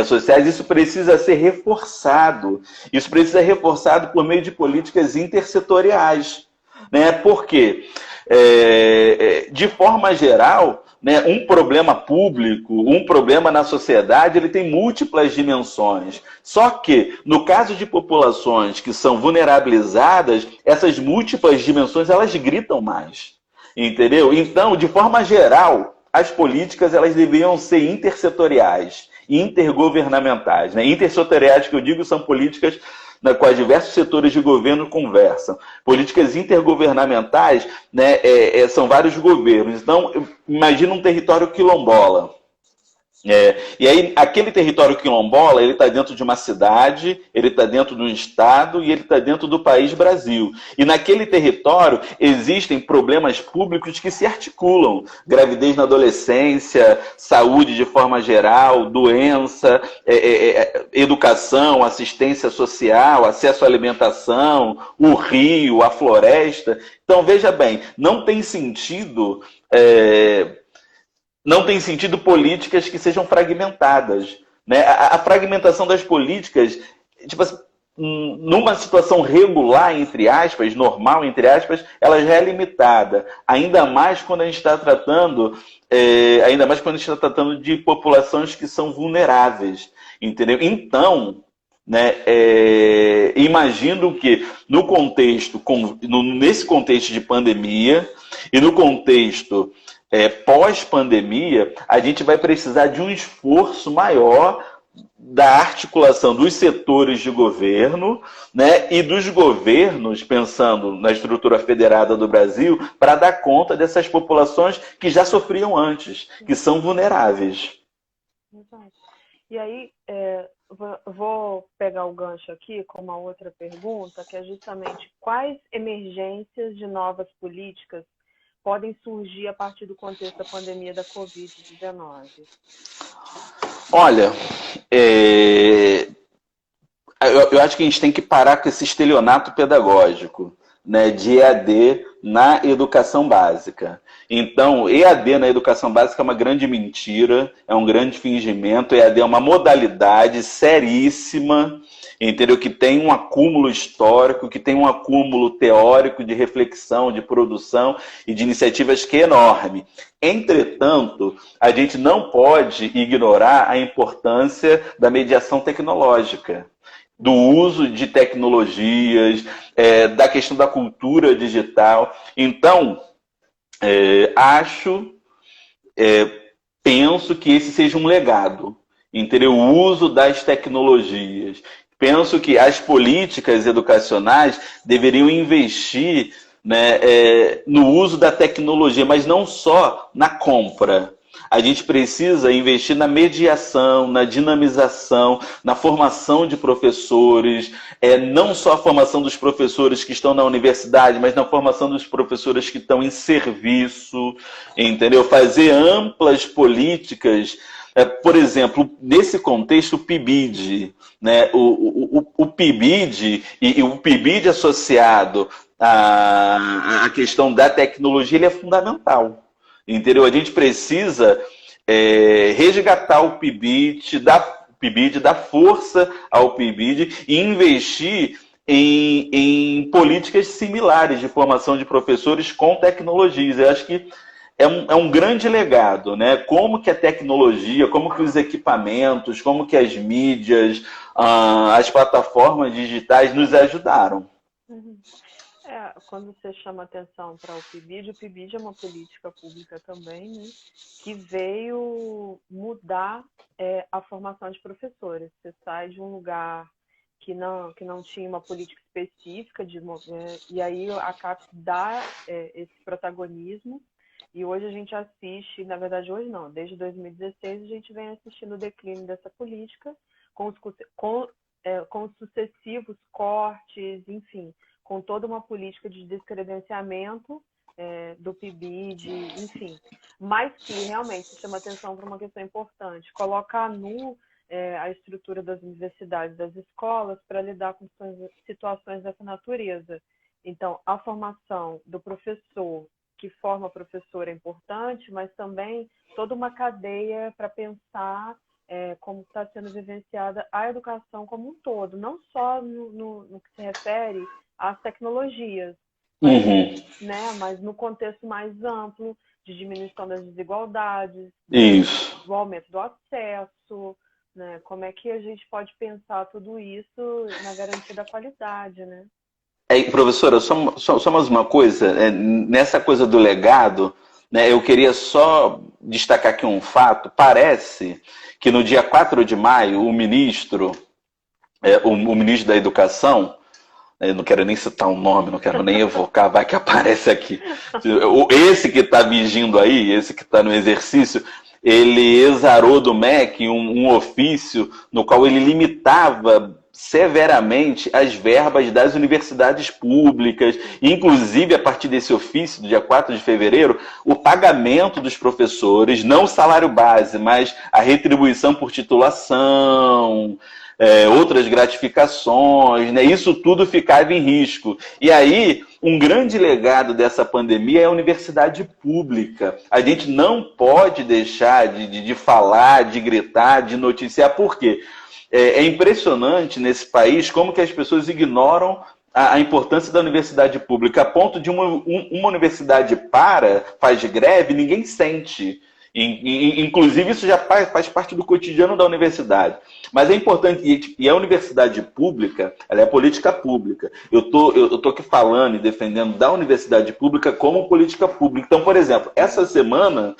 sociais, isso precisa ser reforçado. Isso precisa ser reforçado por meio de políticas intersetoriais. Né? Por quê? De forma geral, né, um problema público, um problema na sociedade, ele tem múltiplas dimensões. Só que, no caso de populações que são vulnerabilizadas, essas múltiplas dimensões, elas gritam mais. Entendeu? Então, de forma geral, as políticas elas deveriam ser intersetoriais, intergovernamentais. Né? Intersetoriais, que eu digo, são políticas na qual diversos setores de governo conversam. Políticas intergovernamentais, né, são vários governos. Então, imagina um território quilombola. E aí, aquele território quilombola, ele está dentro de uma cidade, ele está dentro de um estado e ele está dentro do país Brasil. E naquele território existem problemas públicos que se articulam. Gravidez na adolescência, saúde de forma geral, doença, educação, assistência social, acesso à alimentação, o rio, a floresta. Então, veja bem, não tem sentido... não tem sentido políticas que sejam fragmentadas. Né? A fragmentação das políticas, tipo assim, numa situação regular, entre aspas, normal, entre aspas, ela já é limitada. Ainda mais quando a gente está tratando, de populações que são vulneráveis. Entendeu? Então, né, imagino que nesse contexto de pandemia e no contexto pós-pandemia, a gente vai precisar de um esforço maior da articulação dos setores de governo, né, e dos governos, pensando na estrutura federada do Brasil, para dar conta dessas populações que já sofriam antes, que são vulneráveis. Exato. E aí, vou pegar o gancho aqui com uma outra pergunta, que é justamente quais emergências de novas políticas podem surgir a partir do contexto da pandemia da Covid-19? Olha, eu acho que a gente tem que parar com esse estelionato pedagógico, né, de EAD na educação básica. Então, EAD na educação básica é uma grande mentira, é um grande fingimento. EAD é uma modalidade seríssima, entendeu? Que tem um acúmulo histórico, que tem um acúmulo teórico de reflexão, de produção e de iniciativas que é enorme. Entretanto, a gente não pode ignorar a importância da mediação tecnológica, do uso de tecnologias, da questão da cultura digital. Então, penso que esse seja um legado, entendeu? O uso das tecnologias. Penso que as políticas educacionais deveriam investir, né, no uso da tecnologia, mas não só na compra. A gente precisa investir na mediação, na dinamização, na formação de professores, não só a formação dos professores que estão na universidade, mas na formação dos professores que estão em serviço, entendeu? Fazer amplas políticas. Por exemplo, nesse contexto, o PIBID, né? O PIBID e o PIBID associado à questão da tecnologia, ele é fundamental. Entendeu? A gente precisa resgatar o PIBID, dar força ao PIBID e investir em políticas similares de formação de professores com tecnologias. Eu acho que é um grande legado, né? Como que a tecnologia, como que os equipamentos, como que as mídias, as plataformas digitais nos ajudaram. Uhum. Quando você chama atenção para o PIBID é uma política pública também, né, que veio mudar a formação de professores. Você sai de um lugar que não tinha uma política específica, e aí a CAPES dá esse protagonismo, e hoje a gente assiste, na verdade hoje não, desde 2016 a gente vem assistindo o declínio dessa política, com os sucessivos cortes, enfim, com toda uma política de descredenciamento do PIBID, enfim. Mas que realmente chama atenção para uma questão importante. Colocar a estrutura das universidades, das escolas, para lidar com situações dessa natureza. Então, a formação do professor, que forma professor, é importante, mas também toda uma cadeia para pensar como está sendo vivenciada a educação como um todo, não só no que se refere às tecnologias, mas no contexto mais amplo, de diminuição das desigualdades, do aumento do acesso, né? Como é que a gente pode pensar tudo isso na garantia da qualidade, né? Professora, só mais uma coisa, nessa coisa do legado, né, eu queria só destacar aqui um fato. Parece que no dia 4 de maio, o ministro da Educação, eu não quero nem citar o nome, não quero nem evocar, vai que aparece aqui. Esse que está vigindo aí, esse que está no exercício, ele exarou do MEC um ofício no qual ele limitava severamente as verbas das universidades públicas, inclusive a partir desse ofício, do dia 4 de fevereiro, o pagamento dos professores, não o salário base, mas a retribuição por titulação, outras gratificações, né? Isso tudo ficava em risco. E aí, um grande legado dessa pandemia é a universidade pública. A gente não pode deixar de falar, de gritar, de noticiar. Por quê? É impressionante nesse país como que as pessoas ignoram a importância da universidade pública, a ponto de uma universidade faz greve, ninguém sente. Inclusive, isso já faz parte do cotidiano da universidade. Mas é importante, e a universidade pública, ela é política pública. Eu tô aqui falando e defendendo da universidade pública como política pública. Então, por exemplo, essa semana,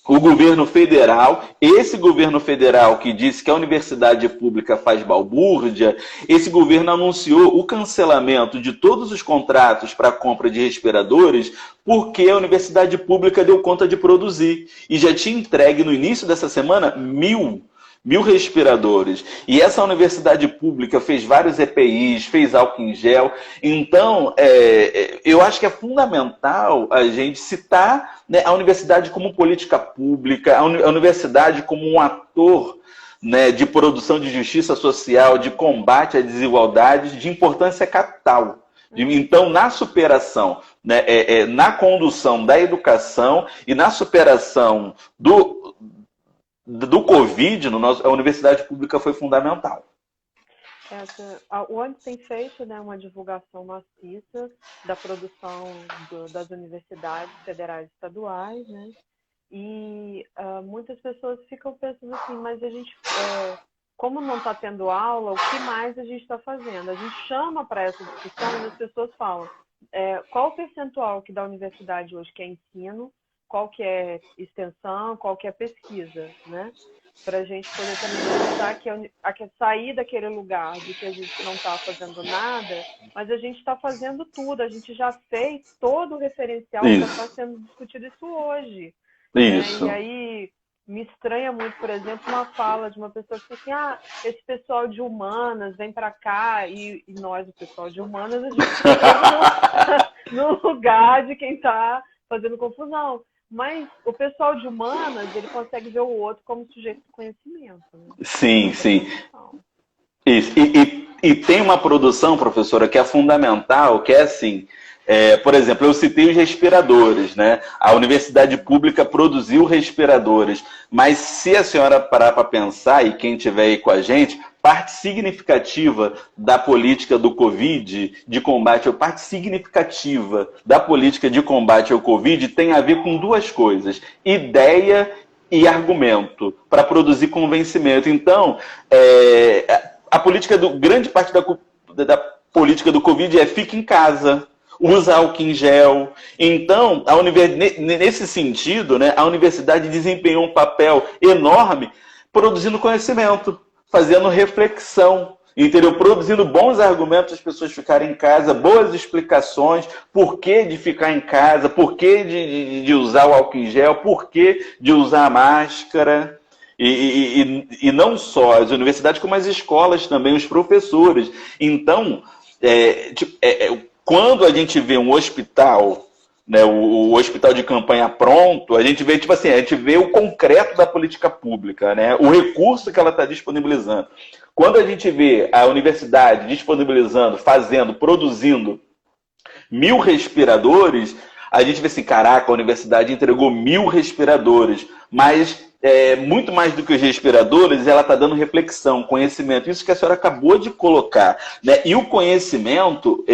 o governo federal, esse governo federal que disse que a universidade pública faz balbúrdia, esse governo anunciou o cancelamento de todos os contratos para a compra de respiradores porque a universidade pública deu conta de produzir. E já tinha entregue no início dessa semana 1.000 respiradores. E essa universidade pública fez vários EPIs, fez álcool em gel. Então, eu acho que é fundamental a gente citar, né, a universidade como política pública, a universidade como um ator, né, de produção de justiça social, de combate à desigualdade, de importância capital. Então, na superação, né, na condução da educação e na superação do Covid, a universidade pública foi fundamental. O ANDES tem feito, né, uma divulgação maciça da produção das universidades federais e estaduais, né? E muitas pessoas ficam pensando assim, mas a gente, como não está tendo aula, o que mais a gente está fazendo? A gente chama para essa discussão e as pessoas falam qual o percentual que da universidade hoje que é ensino, qual que é extensão, qual que é pesquisa, né? Para a gente poder também pensar que sair daquele lugar de que a gente não está fazendo nada, mas a gente está fazendo tudo, a gente já fez todo o referencial que está sendo discutido isso hoje. Isso. Né? E aí me estranha muito, por exemplo, uma fala de uma pessoa que diz assim, esse pessoal de humanas vem para cá, e nós, o pessoal de humanas, a gente está no lugar de quem está fazendo confusão. Mas o pessoal de humanas, ele consegue ver o outro como sujeito de conhecimento. Né? Sim. Isso. E tem uma produção, professora, que é fundamental, que é assim, por exemplo, eu citei os respiradores, né? A universidade pública produziu respiradores, mas se a senhora parar para pensar, e quem estiver aí com a gente, parte significativa da política do Covid, parte significativa da política de combate ao Covid tem a ver com duas coisas: ideia e argumento, para produzir convencimento. Então, a política grande parte da política do Covid fica em casa, usa álcool em gel. Então, nesse sentido, né, a universidade desempenhou um papel enorme produzindo conhecimento, fazendo reflexão, entendeu? Produzindo bons argumentos as pessoas ficarem em casa, boas explicações, por que de ficar em casa, por que de usar o álcool em gel, por que de usar a máscara. E não só as universidades, como as escolas também, os professores. Então, quando a gente vê um hospital, né, o hospital de campanha pronto, a gente vê, tipo assim, a gente vê o concreto da política pública, né, o recurso que ela está disponibilizando. Quando a gente vê a universidade disponibilizando, fazendo, produzindo 1.000 respiradores, a gente vê assim, caraca, a universidade entregou 1.000 respiradores, mas muito mais do que os respiradores, ela está dando reflexão, conhecimento, isso que a senhora acabou de colocar, né? E o conhecimento,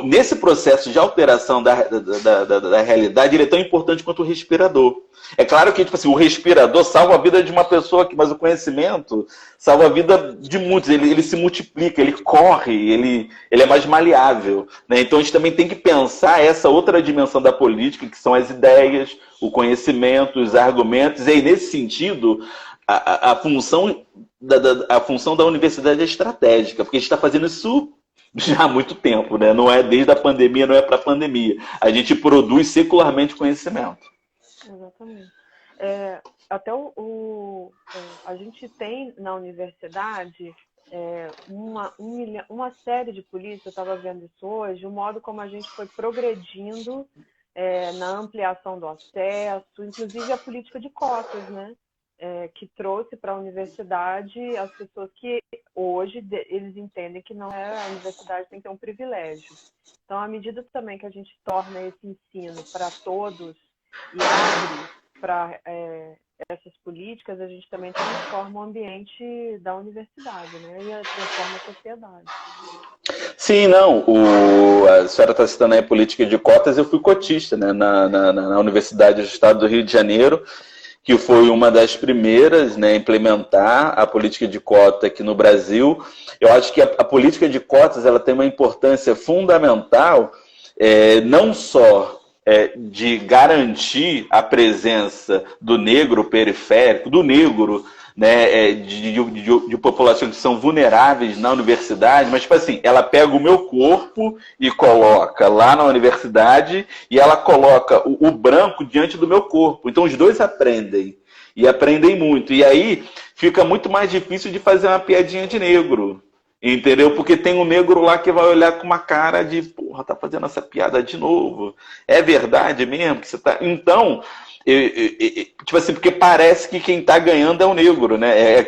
nesse processo de alteração da realidade, ele é tão importante quanto o respirador. É claro que tipo assim, o respirador salva a vida de uma pessoa aqui, mas o conhecimento salva a vida de muitos. Ele se multiplica, ele corre, ele é mais maleável, né? Então a gente também tem que pensar essa outra dimensão da política, que são as ideias, o conhecimento, os argumentos. E aí, nesse sentido, a função da universidade é estratégica, porque a gente está fazendo isso já há muito tempo, né? Não é desde a pandemia, não é para a pandemia. A gente produz secularmente conhecimento. Exatamente. Até a gente tem na universidade uma série de políticas, eu estava vendo isso hoje, o modo como a gente foi progredindo na ampliação do acesso, inclusive a política de cotas, né? Que trouxe para a universidade as pessoas que hoje eles entendem que não a universidade tem que ter um privilégio. Então, à medida também que a gente torna esse ensino para todos e abre para essas políticas, a gente também transforma o ambiente da universidade, né? E transforma a sociedade. Sim, não. A senhora está citando aí a política de cotas, eu fui cotista, né, na Universidade do Estado do Rio de Janeiro, que foi uma das primeiras, né, a implementar a política de cota aqui no Brasil. Eu acho que a política de cotas ela tem uma importância fundamental, não só de garantir a presença do negro periférico, do negro, né, de populações que são vulneráveis na universidade, mas, tipo assim, ela pega o meu corpo e coloca lá na universidade e ela coloca o branco diante do meu corpo. Então, os dois aprendem, e aprendem muito. E aí, fica muito mais difícil de fazer uma piadinha de negro. Entendeu? Porque tem um negro lá que vai olhar com uma cara de, porra, tá fazendo essa piada de novo. É verdade mesmo que você tá... Então, tipo assim, porque parece que quem tá ganhando é o negro, né? É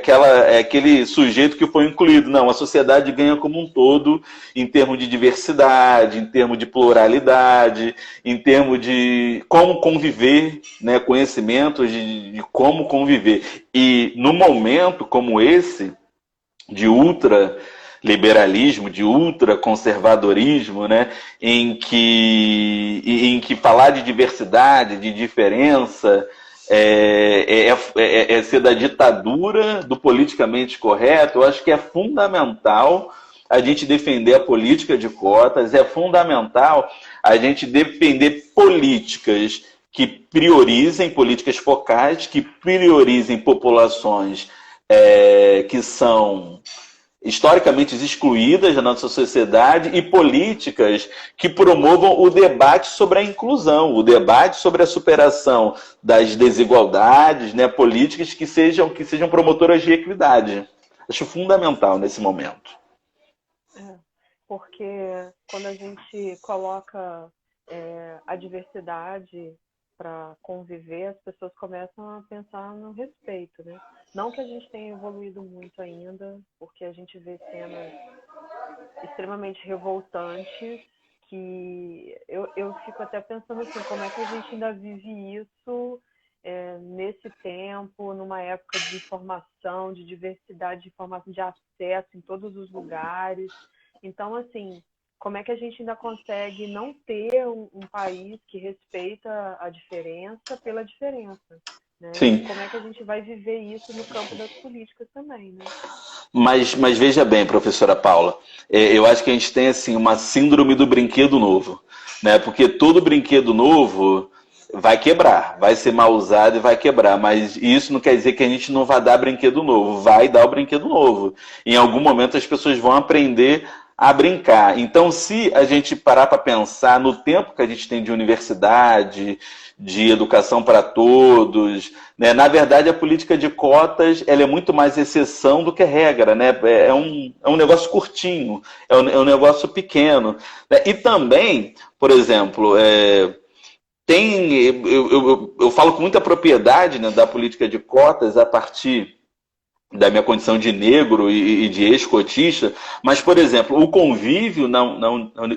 aquele sujeito que foi incluído. Não, a sociedade ganha como um todo em termos de diversidade, em termos de pluralidade, em termos de como conviver, né? Conhecimentos de como conviver. E no momento como esse, de ultraliberalismo, de ultraconservadorismo, né, em que falar de diversidade, de diferença, é ser da ditadura do politicamente correto. Eu acho que é fundamental a gente defender a política de cotas, é fundamental a gente defender políticas que priorizem, políticas focais, que priorizem populações que são historicamente excluídas da nossa sociedade e políticas que promovam o debate sobre a inclusão, o debate sobre a superação das desigualdades, né, políticas que sejam promotoras de equidade. Acho fundamental nesse momento. Porque quando a gente coloca a diversidade para conviver, as pessoas começam a pensar no respeito, né? Não que a gente tenha evoluído muito ainda, porque a gente vê cenas extremamente revoltantes, que eu fico até pensando assim, como é que a gente ainda vive isso nesse tempo, numa época de informação, de diversidade de informação, de acesso em todos os lugares. Então, assim, como é que a gente ainda consegue não ter um país que respeita a diferença pela diferença? Né? Sim. Como é que a gente vai viver isso no campo das políticas também, né? Mas veja bem, professora Paula, eu acho que a gente tem assim, uma síndrome do brinquedo novo, né? Porque todo brinquedo novo vai quebrar, vai ser mal usado e vai quebrar, mas isso não quer dizer que a gente não vai dar brinquedo novo, vai dar o brinquedo novo. Em algum momento as pessoas vão aprender a brincar. Então, se a gente parar para pensar no tempo que a gente tem de universidade, de educação para todos, né? Na verdade, a política de cotas ela é muito mais exceção do que regra, né? É um negócio curtinho, é um negócio pequeno. Né? E também, por exemplo, eu falo com muita propriedade, né, da política de cotas a partir da minha condição de negro e de ex-cotista, mas, por exemplo, o convívio,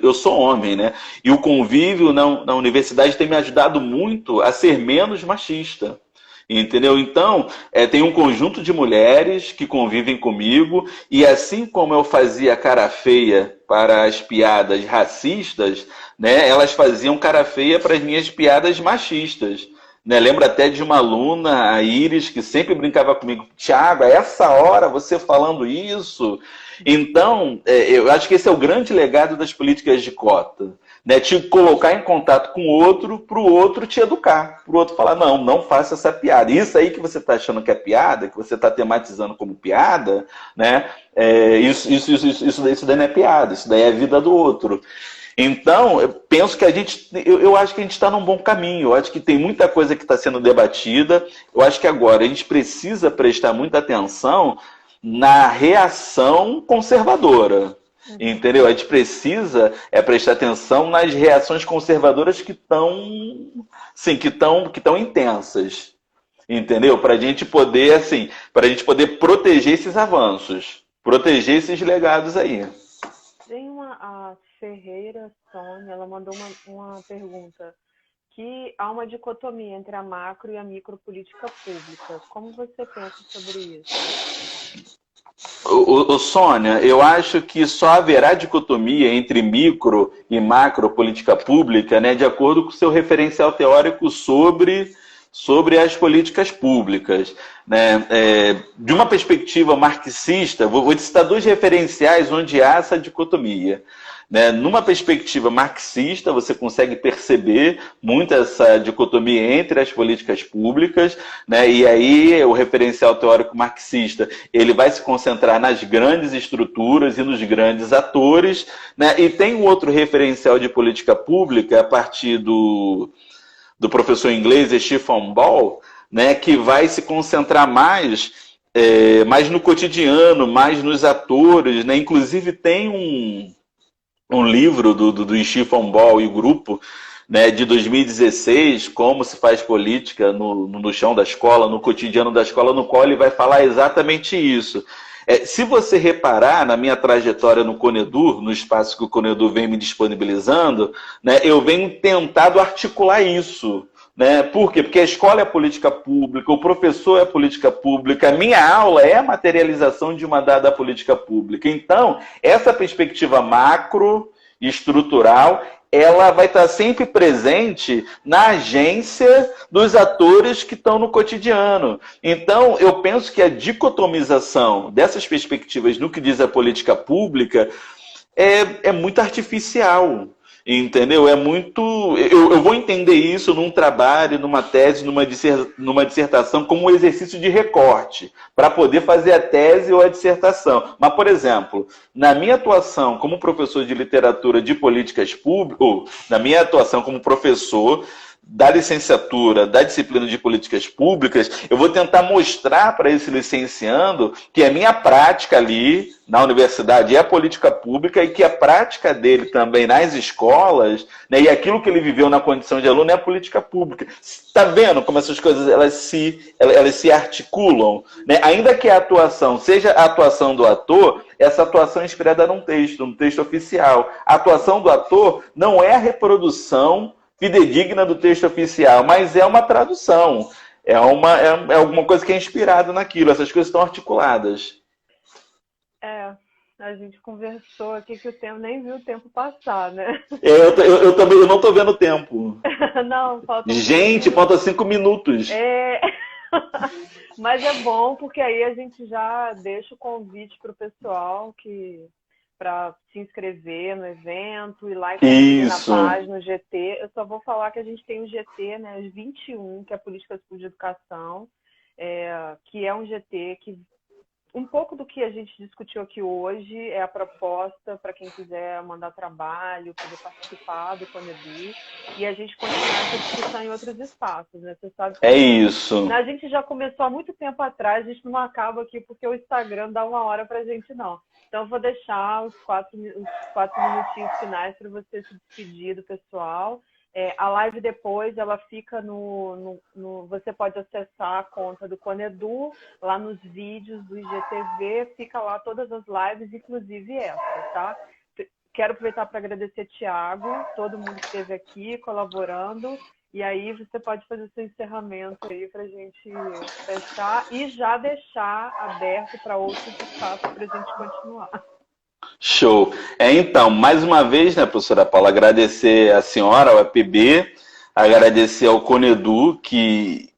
eu sou homem, né? E o convívio na universidade tem me ajudado muito a ser menos machista. Entendeu? Então, tem um conjunto de mulheres que convivem comigo, e assim como eu fazia cara feia para as piadas racistas, né, elas faziam cara feia para as minhas piadas machistas. Né? Lembro até de uma aluna, a Iris, que sempre brincava comigo: Thiago, a essa hora você falando isso. Então, eu acho que esse é o grande legado das políticas de cota. Né? Te colocar em contato com o outro, para o outro te educar. Para o outro falar: não, não faça essa piada. Isso aí que você está achando que é piada, que você está tematizando como piada, né? Isso daí não é piada, isso daí é a vida do outro. Então, eu penso que eu acho que a gente está num bom caminho. Eu acho que tem muita coisa que está sendo debatida. Eu acho que agora a gente precisa prestar muita atenção na reação conservadora. Entendeu? A gente precisa prestar atenção nas reações conservadoras que estão, sim, que estão intensas. Entendeu? Para a gente poder, assim, para a gente poder proteger esses avanços, proteger esses legados aí. Tem a Ferreira Sônia, ela mandou uma pergunta, que há uma dicotomia entre a macro e a micropolítica pública. Como você pensa sobre isso? Sônia, eu acho que só haverá dicotomia entre micro e macro política pública, né, de acordo com o seu referencial teórico sobre as políticas públicas. Né? De uma perspectiva marxista, vou citar dois referenciais onde há essa dicotomia. Né? Numa perspectiva marxista, você consegue perceber muito essa dicotomia entre as políticas públicas, né? E aí o referencial teórico marxista ele vai se concentrar nas grandes estruturas e nos grandes atores, né? E tem um outro referencial de política pública a partir do professor inglês Stephen Ball, né? Que vai se concentrar mais no cotidiano, mais nos atores, né? Inclusive tem um livro do Stephen Ball e o grupo, né, de 2016, Como se faz política no chão da escola, no cotidiano da escola, no qual ele vai falar exatamente isso. Se você reparar na minha trajetória no Conedur, no espaço que o Conedur vem me disponibilizando, né, eu venho tentado articular isso. Né? Por quê? Porque a escola é política pública, o professor é política pública, a minha aula é a materialização de uma dada política pública. Então, essa perspectiva macro, estrutural, ela vai estar sempre presente na agência dos atores que estão no cotidiano. Então, eu penso que a dicotomização dessas perspectivas no que diz a política pública é muito artificial. Entendeu? É muito. Eu vou entender isso num trabalho, numa tese, numa dissertação, como um exercício de recorte, para poder fazer a tese ou a dissertação. Mas, por exemplo, na minha atuação como professor de literatura de políticas públicas, ou na minha atuação como professor da licenciatura, da disciplina de políticas públicas, eu vou tentar mostrar para esse licenciando que a minha prática ali na universidade é a política pública e que a prática dele também nas escolas, né, e aquilo que ele viveu na condição de aluno é a política pública. Está vendo como essas coisas elas se articulam? Né? Ainda que a atuação seja a atuação do ator, essa atuação é inspirada num texto oficial. A atuação do ator não é a reprodução fidedigna do texto oficial, mas é uma tradução. É alguma coisa que é inspirada naquilo. Essas coisas estão articuladas. A gente conversou aqui que o tempo nem viu o tempo passar, né? Eu também não estou vendo o tempo. Não, falta. Gente, falta 5 minutos. Mas é bom porque aí a gente já deixa o convite para o pessoal para se inscrever no evento, ir lá e conferir na página, no GT. Eu só vou falar que a gente tem o GT, né, os 21, que é Políticas Públicas de Educação, que é um GT que um pouco do que a gente discutiu aqui hoje é a proposta para quem quiser mandar trabalho, poder participar do Conedu, e a gente continuar essa discussão em outros espaços, né? Você sabe que isso. A gente já começou há muito tempo atrás, a gente não acaba aqui porque o Instagram dá uma hora para a gente, não. Então, eu vou deixar os quatro minutinhos finais para você se despedir do pessoal A live depois, ela fica você pode acessar a conta do Conedu, lá nos vídeos do IGTV, fica lá todas as lives, inclusive essa, tá? Quero aproveitar para agradecer Thiago, todo mundo que esteve aqui colaborando, e aí você pode fazer seu encerramento aí para a gente fechar e já deixar aberto para outros espaços para a gente continuar. Show. Então, mais uma vez, né, professora Paula, agradecer a senhora, ao EPB, agradecer ao Conedu, que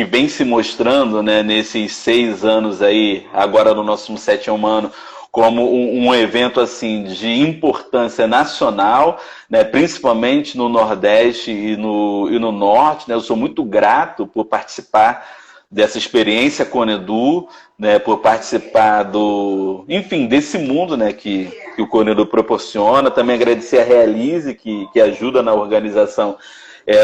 vem se mostrando, né, nesses 6 anos aí, agora no nosso 7º ano, como um evento assim de importância nacional, né, principalmente no Nordeste e no Norte. Né, eu sou muito grato por participar dessa experiência Conedu, né, por participar enfim, desse mundo, né, que o Conedu proporciona. Também agradecer a Realize, que ajuda na organização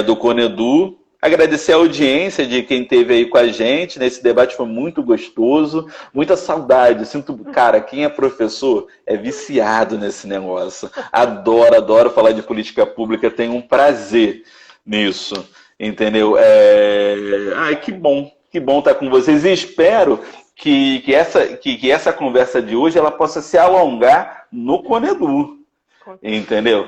do Conedu. Agradecer a audiência de quem esteve aí com a gente. Nesse debate foi muito gostoso, muita saudade. Sinto, cara, quem é professor é viciado nesse negócio. Adoro falar de política pública, tenho um prazer nisso, entendeu? Ai, que bom estar com vocês e espero que essa conversa de hoje ela possa se alongar no Conedu, entendeu?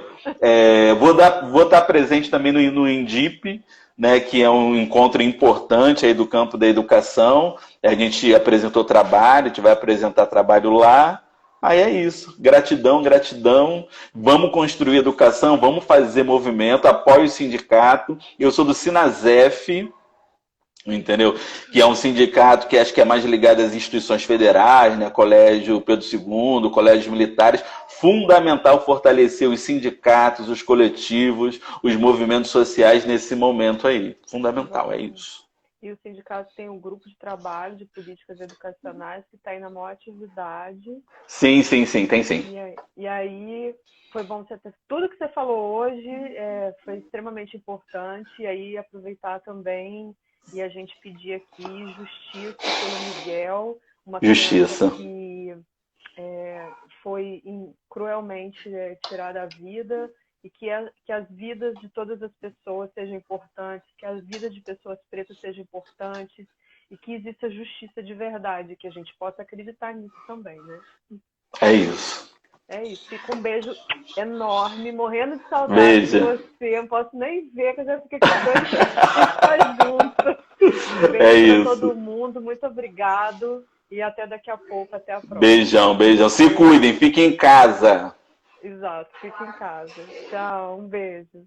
Vou estar presente também no INDIP, né, que é um encontro importante aí do campo da educação. A gente apresentou trabalho, a gente vai apresentar trabalho lá. Aí é isso. Gratidão. Vamos construir educação, vamos fazer movimento, apoio o sindicato. Eu sou do Sinasef, entendeu? Que é um sindicato que acho que é mais ligado às instituições federais, né? Colégio Pedro II, colégios militares. Fundamental fortalecer os sindicatos, os coletivos, os movimentos sociais nesse momento aí. Fundamental, é isso. E o sindicato tem um grupo de trabalho de políticas educacionais que está aí na maior atividade. Sim, tem sim. E aí foi bom você ter... Tudo que você falou hoje foi extremamente importante. E aí aproveitar também e a gente pedir aqui justiça pelo Miguel, uma criança que foi cruelmente tirada a vida, e que as vidas de todas as pessoas sejam importantes, que as vidas de pessoas pretas sejam importantes, e que exista justiça de verdade, que a gente possa acreditar nisso também, né? É isso. É isso. Fica um beijo enorme, morrendo de saudade de você. Não posso nem ver, que eu já fiquei com dois estar junto. Beijo pra todo mundo, muito obrigado. E até daqui a pouco, até a próxima. Beijão. Se cuidem, fiquem em casa. Exato, fiquem em casa. Tchau, um beijo.